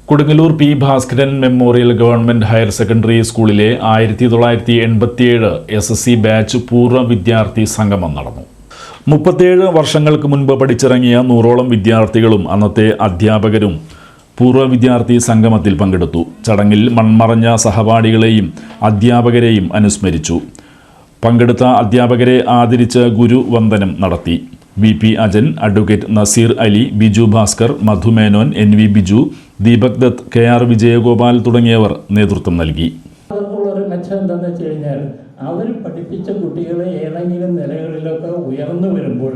Kodungallur P Bhaskaran memorial government higher secondary സ്കൂളിലെ 1987 SSC batch പൂർവ്വ വിദ്യാർത്ഥി സംഗമം നടന്നു. 37 വർഷങ്ങൾക്ക് മുൻപ് പഠിച്ചിറങ്ങിയ 100ഓളം വിദ്യാർത്ഥികളും അന്നത്തെ അധ്യാപകരും പൂർവ്വ വിദ്യാർത്ഥി സംഗമത്തിൽ പങ്കെടുത്തു. ചടങ്ങിൽ മൺമറഞ്ഞ സഹപാഠികളെയും അധ്യാപകരെയും അനുസ്മരിച്ചു. പങ്കെടുത്ത അധ്യാപകരെ ആദരിച്ച് ഗുരുവന്ദനം നടത്തി. VP Ajan, advocate Nazeer Ali, Biju Bhaskar, Madhu Menon, NV Biju, Deepak Dutt, KR Vijayagopal തുടങ്ങിയവർ നേതൃത്വം നൽകി. ഒരു മെച്ചം എന്താണെന്ന് വെച്ച് കഴിഞ്ഞാൽ അവർ പഠിപ്പിച്ച കുട്ടികളെ ഏതെങ്കിലും നിലകളിലൊക്കെ ഉയർന്നു വരുമ്പോൾ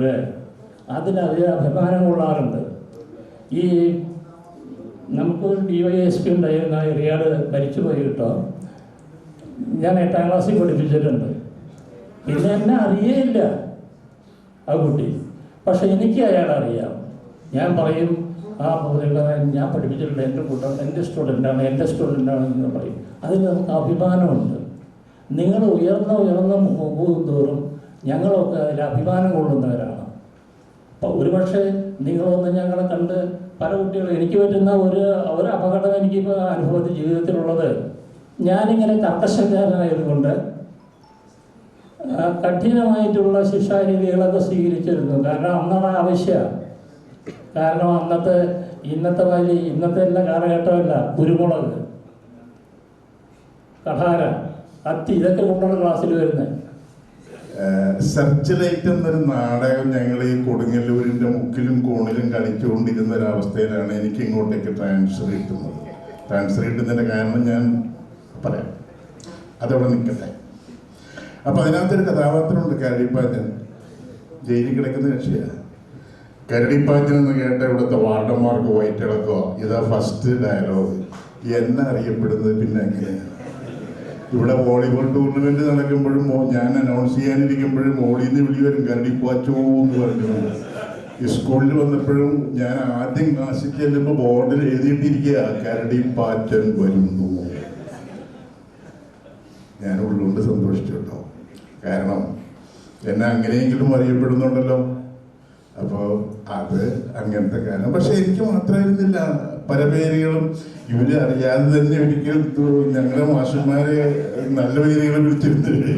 അതിലധികം അഭിമാനം കൊള്ളാറുണ്ട്. ഈ നമുക്കൊരു DYSP ഉണ്ടായിരുന്ന റിയാഡ് മരിച്ചുപോയി കേട്ടോ. ഞാൻ 8ാം ക്ലാസ്സിൽ പഠിപ്പിച്ചിട്ടുണ്ട്. പിന്നെ എന്നെ അറിയേയില്ല ആ കുട്ടി, പക്ഷെ എനിക്ക് അയാളെ അറിയാം. ഞാൻ പറയും, ആ ഞാൻ പഠിപ്പിച്ചിട്ടുണ്ട്, എൻ്റെ കൂട്ടം എൻ്റെ സ്റ്റുഡൻ്റാണെന്ന് പറയും. അതിൽ നമുക്ക് അഭിമാനമുണ്ട്. നിങ്ങൾ ഉയർന്ന പോകും തോറും ഞങ്ങളൊക്കെ അതിൽ അഭിമാനം കൊള്ളുന്നവരാണ്. അപ്പോൾ ഒരുപക്ഷെ നിങ്ങളൊന്ന് ഞങ്ങളെ കണ്ട് പല കുട്ടികളും എനിക്ക് പറ്റുന്ന ഒരു അപകടം എനിക്കിപ്പോൾ അനുഭവത്തിൽ ജീവിതത്തിലുള്ളത്, ഞാനിങ്ങനെ കർക്കശക്കാരനായതുകൊണ്ട് കഠിനമായിട്ടുള്ള ശിക്ഷാരീതികളൊക്കെ സ്വീകരിച്ചിരുന്നു. കാരണം അന്നാണ് ആവശ്യമാണ്. കാരണം ഇന്നത്തെ വലിയ എല്ലാ കാലഘട്ടമല്ല. കുരുമുളക്, കഠാര, കത്തി, ഇതൊക്കെ കൊണ്ടാണ് ക്ലാസ്സിൽ വരുന്നത്. സെർച്ച് ലൈറ്റ് എന്നൊരു നാടകം ഞങ്ങൾ ഈ കൊടുങ്ങല്ലൂരിൻ്റെ മുക്കിലും കോണിലും കളിച്ചുകൊണ്ടിരുന്ന ഒരവസ്ഥയിലാണ് എനിക്ക് ഇങ്ങോട്ടേക്ക് ട്രാൻസ്ഫർ കിട്ടുന്നത്. ട്രാൻസ്ഫർ കിട്ടുന്നതിൻ്റെ കാരണം ഞാൻ പറയാം, അതവിടെ നിൽക്കട്ടെ. അപ്പോൾ അതിനകത്തൊരു കഥാപാത്രമുണ്ട്, കരടിപ്പാച്ചൻ. ജയിലിൽ കിടക്കുന്ന കക്ഷിയാണ്. കരടിപ്പാച്ചൻ എന്ന് കേട്ട ഇവിടുത്തെ വാർഡന്മാർക്ക് വയറ്റിളക്കോ. ഇതാ ഫസ്റ്റ് ഡയലോഗ്. എന്നെ അറിയപ്പെടുന്നത് പിന്നെ എങ്ങനെയാണ്? ഇവിടെ വോളിബോൾ ടൂർണമെൻറ്റ് നടക്കുമ്പോഴും ഞാൻ അനൗൺസ് ചെയ്യാനിരിക്കുമ്പോഴും മോളിൽ നിന്ന് വിളി വരും, കരടിപ്പാച്ചോ എന്ന് പറഞ്ഞു. ഈ സ്കൂളിൽ വന്നപ്പോഴും ഞാൻ ആദ്യം ക്ലാസ്സിൽ ചെല്ലുമ്പോൾ ബോർഡിൽ എഴുതിയിട്ടിരിക്കുക, കരടിപ്പാച്ചൻ വരുന്നു. ഞാൻ ഉള്ളുകൊണ്ട് സന്തോഷിച്ചു കേട്ടോ. കാരണം എന്നെ അങ്ങനെയെങ്കിലും അറിയപ്പെടുന്നുണ്ടല്ലോ. അപ്പോൾ അത് അങ്ങനത്തെ കാര്യം. പക്ഷെ എനിക്ക് മാത്രമായിരുന്നില്ല, പല പേരുകളും ഇവര് അറിയാതെ തന്നെ ഒരിക്കലും ഞങ്ങളെ മാഷന്മാരെ നല്ല പേരുകളെ വിളിച്ചിരുന്നില്ലേ.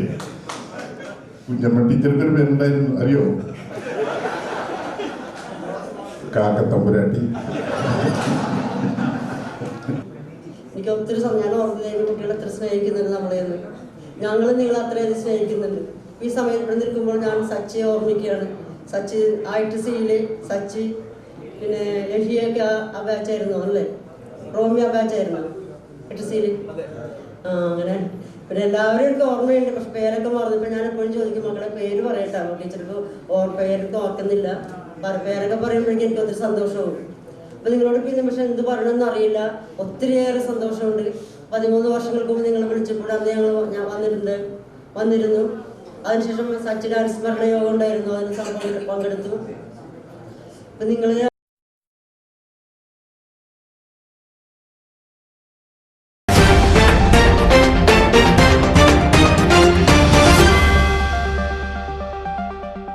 കുഞ്ഞമ്മ ടീച്ചർക്കൊരു പേരുണ്ടായിരുന്നു, അറിയോ? കാക്കത്തമ്പുരാട്ടി. എനിക്ക് ഒത്തിരി ഞാൻ ഓർമ്മയിലേക്ക് കുട്ടികളെ എത്ര സ്നേഹിക്കുന്നുണ്ട്. ഞങ്ങൾ നിങ്ങളെ അത്രയധികം സ്നേഹിക്കുന്നുണ്ട്. ഈ സമയത്ത് ഇവിടെ നിൽക്കുമ്പോൾ ഞാൻ സച്ചിയെ ഓർമ്മിക്കുകയാണ്. സച്ചി ITCയിലെ സച്ചി, പിന്നെ ലഹിയൊക്കെ ആ ബാച്ചായിരുന്നു അല്ലേ? റോമിയ ബാച്ചായിരുന്നു ITCയിൽ. അങ്ങനെ പിന്നെ എല്ലാവരും എനിക്ക് ഓർമ്മയുണ്ട്. പക്ഷെ പേരൊക്കെ മറന്നപ്പോൾ ഞാൻ എപ്പോഴും ചോദിക്കും, മക്കളെ പേര് പറയട്ടെ. ടീച്ചർക്ക് പേരൊക്കെ ഓർക്കുന്നില്ല. പേരൊക്കെ പറയുമ്പോഴേക്കും എനിക്ക് ഒത്തിരി സന്തോഷവും. അപ്പോൾ നിങ്ങളോട് ഈ നിമിഷം എന്ത് പറയണമെന്ന് അറിയില്ല. ഒത്തിരിയേറെ സന്തോഷമുണ്ട്. 13 വർഷങ്ങൾക്ക് മുമ്പ് നിങ്ങളെ വിളിച്ചപ്പോൾ അന്ന് ഞാൻ വന്നിരുന്നു. അതിനുശേഷം സച്ചിൻ അനുസ്മരണ യോഗം ഉണ്ടായിരുന്നു, അതിന് പങ്കെടുത്തു. അപ്പം നിങ്ങൾ